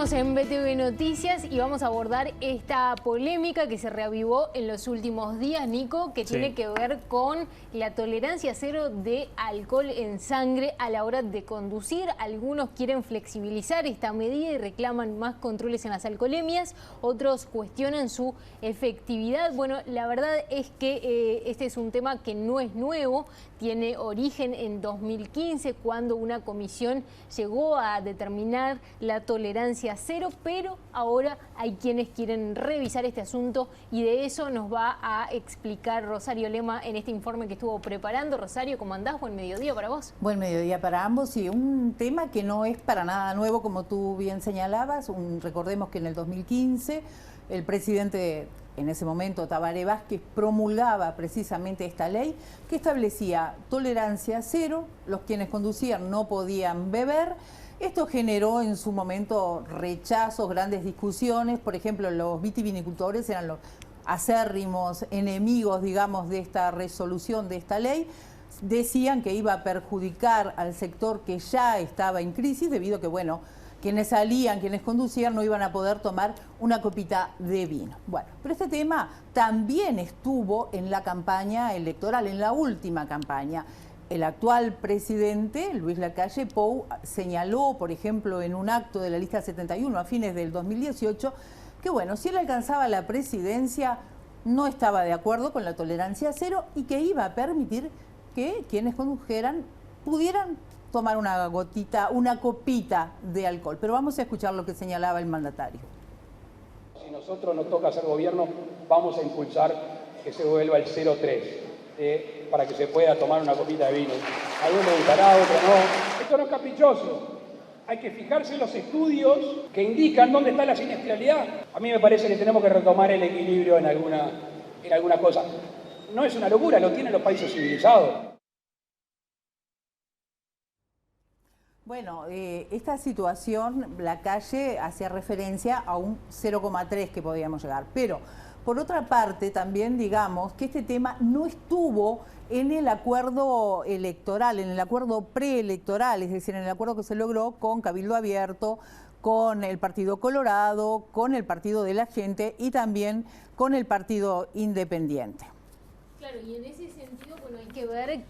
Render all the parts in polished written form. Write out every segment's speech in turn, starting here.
Seguimos en BTV Noticias y vamos a abordar esta polémica que se reavivó en los últimos días, Nico, que tiene que ver con la tolerancia cero de alcohol en sangre a la hora de conducir. Algunos quieren flexibilizar esta medida y reclaman más controles en las alcoholemias, otros cuestionan su efectividad. Bueno, la verdad es que este es un tema que no es nuevo, tiene origen en 2015 cuando una comisión llegó a determinar la tolerancia cero, pero ahora hay quienes quieren revisar este asunto y de eso nos va a explicar Rosario Lema en este informe que estuvo preparando. Rosario, ¿cómo andás? Buen mediodía para vos. Buen mediodía para ambos y un tema que no es para nada nuevo, como tú bien señalabas. Recordemos que en el 2015 el presidente, en ese momento Tabaré Vázquez, promulgaba precisamente esta ley que establecía tolerancia cero, los quienes conducían no podían beber. Esto generó en su momento rechazos, grandes discusiones. Por ejemplo, los vitivinicultores eran los acérrimos enemigos, digamos, de esta resolución, de esta ley. Decían que iba a perjudicar al sector que ya estaba en crisis, debido a que, bueno, quienes salían, quienes conducían, no iban a poder tomar una copita de vino. Bueno, pero este tema también estuvo en la campaña electoral, en la última campaña. El actual presidente, Luis Lacalle Pou, señaló, por ejemplo, en un acto de la lista 71 a fines del 2018, que bueno, si él alcanzaba la presidencia, no estaba de acuerdo con la tolerancia cero y que iba a permitir que quienes condujeran pudieran tomar una gotita, una copita de alcohol. Pero vamos a escuchar lo que señalaba el mandatario. Si nosotros nos toca hacer gobierno, vamos a impulsar que se vuelva el 0,3. Para que se pueda tomar una copita de vino. A algunos le gustará, a otros no. Esto no es caprichoso. Hay que fijarse en los estudios que indican dónde está la siniestralidad. A mí me parece que tenemos que retomar el equilibrio en alguna cosa. No es una locura, lo tienen los países civilizados. Bueno, esta situación, Lacalle hacía referencia a un 0,3 que podíamos llegar, pero por otra parte también digamos que este tema no estuvo en el acuerdo electoral, en el acuerdo preelectoral, es decir, en el acuerdo que se logró con Cabildo Abierto, con el Partido Colorado, con el Partido de la Gente y también con el Partido Independiente. Claro, y en ese sentido, bueno, hay que ver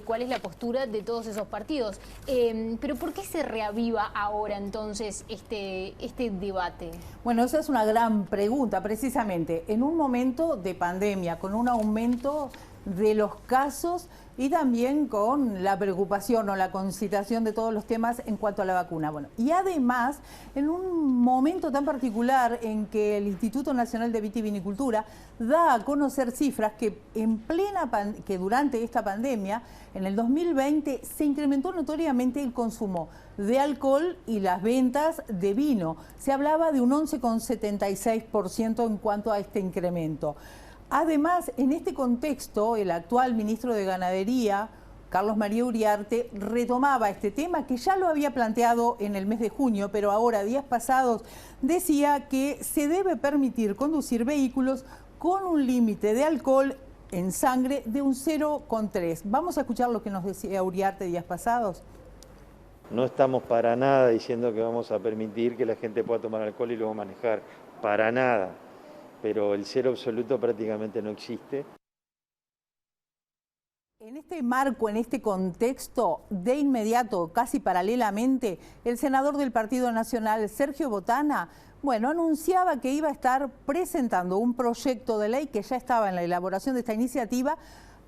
cuál es la postura de todos esos partidos. Pero ¿por qué se reaviva ahora entonces este debate? Bueno, esa es una gran pregunta, precisamente. En un momento de pandemia, con un aumento de los casos y también con la preocupación o la concitación de todos los temas en cuanto a la vacuna. Bueno, y además, en un momento tan particular en que el Instituto Nacional de Vitivinicultura da a conocer cifras que que durante esta pandemia, en el 2020, se incrementó notoriamente el consumo de alcohol y las ventas de vino. Se hablaba de un 11,76% en cuanto a este incremento. Además, en este contexto, el actual ministro de Ganadería, Carlos María Uriarte, retomaba este tema que ya lo había planteado en el mes de junio, pero ahora, días pasados, decía que se debe permitir conducir vehículos con un límite de alcohol en sangre de un 0,3. Vamos a escuchar lo que nos decía Uriarte días pasados. No estamos para nada diciendo que vamos a permitir que la gente pueda tomar alcohol y luego manejar, para nada. Pero el cero absoluto prácticamente no existe. En este marco, en este contexto, de inmediato, casi paralelamente, el senador del Partido Nacional, Sergio Botana, bueno, anunciaba que iba a estar presentando un proyecto de ley que ya estaba en la elaboración de esta iniciativa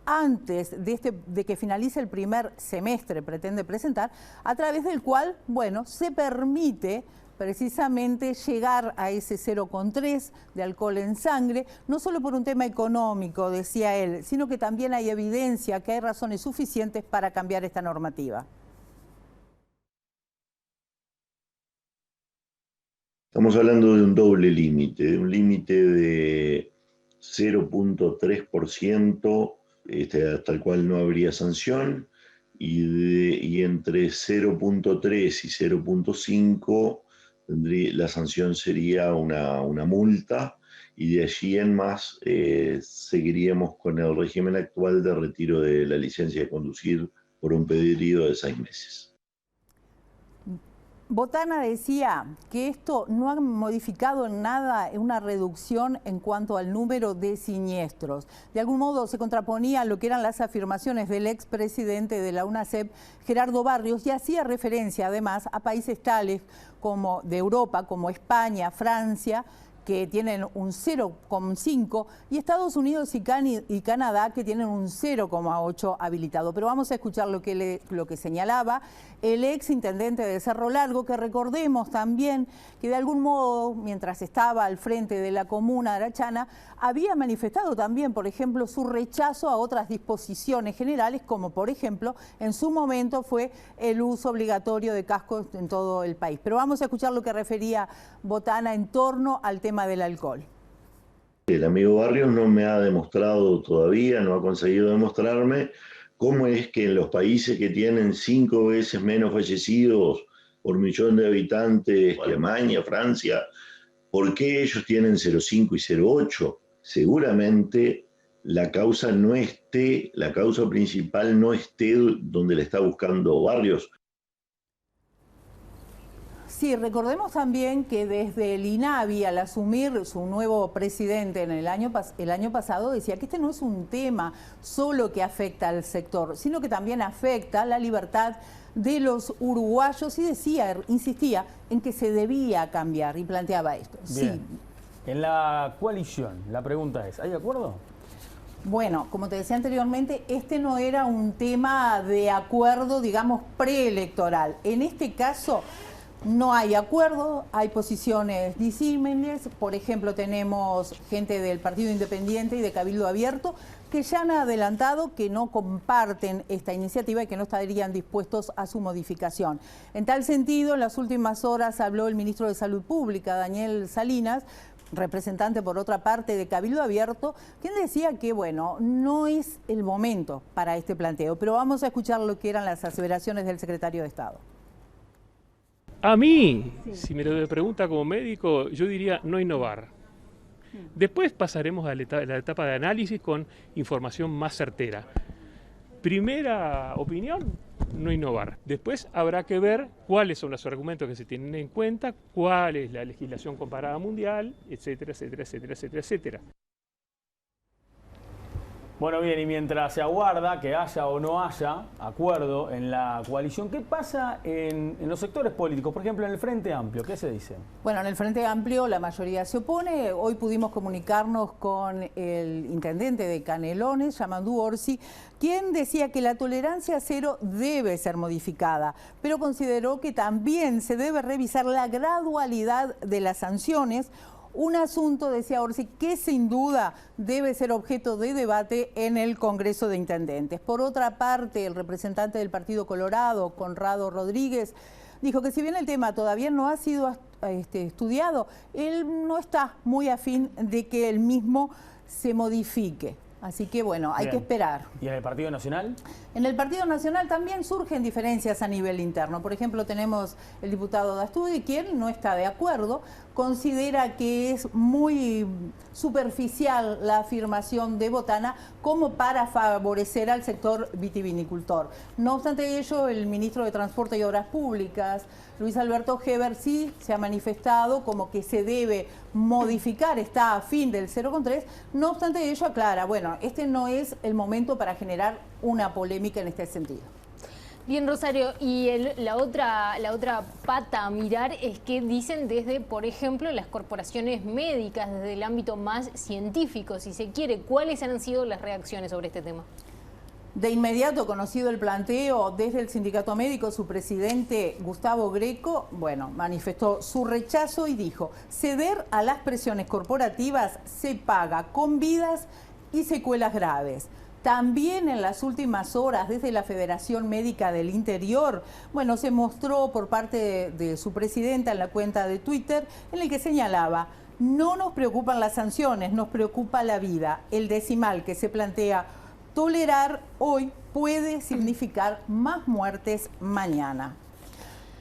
antes de que finalice el primer semestre, pretende presentar, a través del cual, bueno, se permite precisamente llegar a ese 0,3 de alcohol en sangre, no solo por un tema económico, decía él, sino que también hay evidencia que hay razones suficientes para cambiar esta normativa. Estamos hablando de un doble límite, un límite de 0,3%, hasta el cual no habría sanción, y entre 0,3 y 0,5 la sanción sería una multa, y de allí en más seguiríamos con el régimen actual de retiro de la licencia de conducir por un periodo de 6 meses. Botana decía que esto no ha modificado en nada una reducción en cuanto al número de siniestros. De algún modo se contraponía a lo que eran las afirmaciones del expresidente de la UNACEP, Gerardo Barrios, y hacía referencia además a países tales como de Europa, como España, Francia, que tienen un 0,5, y Estados Unidos y Canadá, que tienen un 0,8 habilitado. Pero vamos a escuchar lo que señalaba el ex intendente de Cerro Largo, que recordemos también que de algún modo, mientras estaba al frente de la comuna de Arachana, había manifestado también, por ejemplo, su rechazo a otras disposiciones generales, como por ejemplo, en su momento fue el uso obligatorio de cascos en todo el país. Pero vamos a escuchar lo que refería Botana en torno al tema del alcohol. El amigo Barrios no me ha demostrado todavía, no ha conseguido demostrarme cómo es que en los países que tienen 5 veces menos fallecidos por millón de habitantes, Alemania, Francia, ¿por qué ellos tienen 0,5 y 0,8? Seguramente la causa principal no esté donde le está buscando Barrios. Sí, recordemos también que desde el INAVI, al asumir su nuevo presidente en el año pasado, decía que este no es un tema solo que afecta al sector, sino que también afecta la libertad de los uruguayos, y insistía en que se debía cambiar, y planteaba esto. Bien. Sí. En la coalición, la pregunta es, ¿hay acuerdo? Bueno, como te decía anteriormente, este no era un tema de acuerdo, digamos, preelectoral. En este caso no hay acuerdo, hay posiciones disímiles. Por ejemplo, tenemos gente del Partido Independiente y de Cabildo Abierto que ya han adelantado que no comparten esta iniciativa y que no estarían dispuestos a su modificación. En tal sentido, en las últimas horas habló el ministro de Salud Pública, Daniel Salinas, representante por otra parte de Cabildo Abierto, quien decía que, bueno, no es el momento para este planteo. Pero vamos a escuchar lo que eran las aseveraciones del secretario de Estado. A mí, si me lo pregunta como médico, yo diría no innovar. Después pasaremos a la etapa de análisis con información más certera. Primera opinión, no innovar. Después habrá que ver cuáles son los argumentos que se tienen en cuenta, cuál es la legislación comparada mundial, etcétera, etcétera, etcétera, etcétera, etcétera. Bueno, bien, y mientras se aguarda que haya o no haya acuerdo en la coalición, ¿qué pasa en los sectores políticos? Por ejemplo, en el Frente Amplio, ¿qué se dice? Bueno, en el Frente Amplio la mayoría se opone. Hoy pudimos comunicarnos con el intendente de Canelones, Yamandú Orsi, quien decía que la tolerancia cero debe ser modificada, pero consideró que también se debe revisar la gradualidad de las sanciones. Un asunto, decía Orsi, que sin duda debe ser objeto de debate en el Congreso de Intendentes. Por otra parte, el representante del Partido Colorado, Conrado Rodríguez, dijo que si bien el tema todavía no ha sido estudiado, él no está muy afín de que el mismo se modifique. Así que bueno, hay que esperar. ¿Y en el Partido Nacional? En el Partido Nacional también surgen diferencias a nivel interno. Por ejemplo, tenemos el diputado Dastudi, quien no está de acuerdo, considera que es muy superficial la afirmación de Botana como para favorecer al sector vitivinicultor. No obstante ello, el ministro de Transporte y Obras Públicas, Luis Alberto Heber, sí se ha manifestado como que se debe modificar, está a fin del 0,3. No obstante ello, aclara, bueno, este no es el momento para generar una polémica en este sentido. Bien, Rosario, y la otra pata a mirar es que dicen desde, por ejemplo, las corporaciones médicas, desde el ámbito más científico, si se quiere, ¿cuáles han sido las reacciones sobre este tema? De inmediato, conocido el planteo desde el Sindicato Médico, su presidente Gustavo Greco, bueno, manifestó su rechazo y dijo: ceder a las presiones corporativas se paga con vidas y secuelas graves. También en las últimas horas, desde la Federación Médica del Interior, bueno, se mostró por parte de su presidenta en la cuenta de Twitter, en el que señalaba: no nos preocupan las sanciones, nos preocupa la vida. El decimal que se plantea tolerar hoy puede significar más muertes mañana.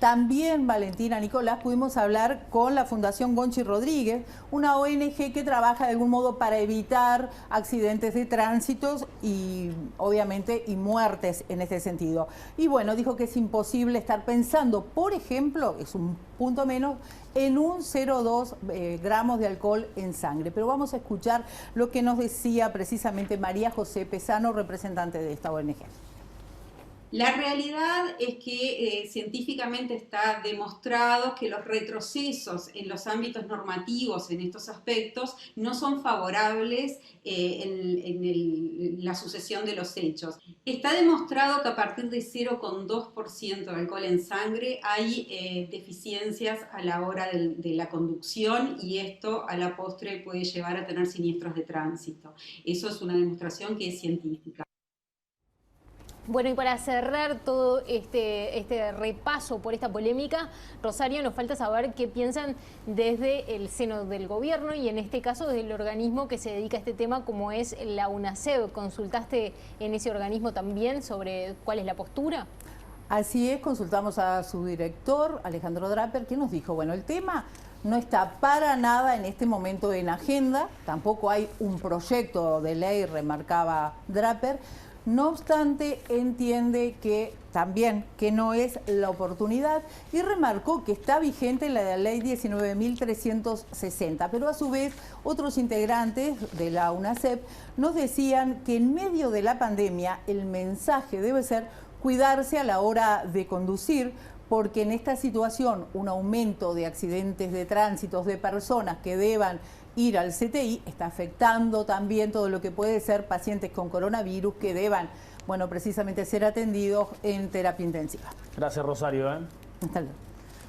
También, Valentina, Nicolás, pudimos hablar con la Fundación Gonchi Rodríguez, una ONG que trabaja de algún modo para evitar accidentes de tránsito y obviamente y muertes en este sentido. Y bueno, dijo que es imposible estar pensando, por ejemplo, es un punto menos, en un 0,2 gramos de alcohol en sangre. Pero vamos a escuchar lo que nos decía precisamente María José Pesano, representante de esta ONG. La realidad es que científicamente está demostrado que los retrocesos en los ámbitos normativos en estos aspectos no son favorables en la sucesión de los hechos. Está demostrado que a partir de 0,2% de alcohol en sangre hay deficiencias a la hora de la conducción y esto a la postre puede llevar a tener siniestros de tránsito. Eso es una demostración que es científica. Bueno, y para cerrar todo este repaso por esta polémica, Rosario, nos falta saber qué piensan desde el seno del gobierno y en este caso desde el organismo que se dedica a este tema como es la UNACEB. ¿Consultaste en ese organismo también sobre cuál es la postura? Así es, consultamos a su director, Alejandro Draper, que nos dijo, bueno, el tema no está para nada en este momento en agenda, tampoco hay un proyecto de ley, remarcaba Draper. No obstante, entiende que también que no es la oportunidad y remarcó que está vigente la ley 19.360, pero a su vez otros integrantes de la UNACEB nos decían que en medio de la pandemia el mensaje debe ser cuidarse a la hora de conducir, porque en esta situación un aumento de accidentes de tránsito de personas que deban ir al CTI está afectando también todo lo que puede ser pacientes con coronavirus que deban, bueno, precisamente ser atendidos en terapia intensiva. Gracias, Rosario. Hasta luego.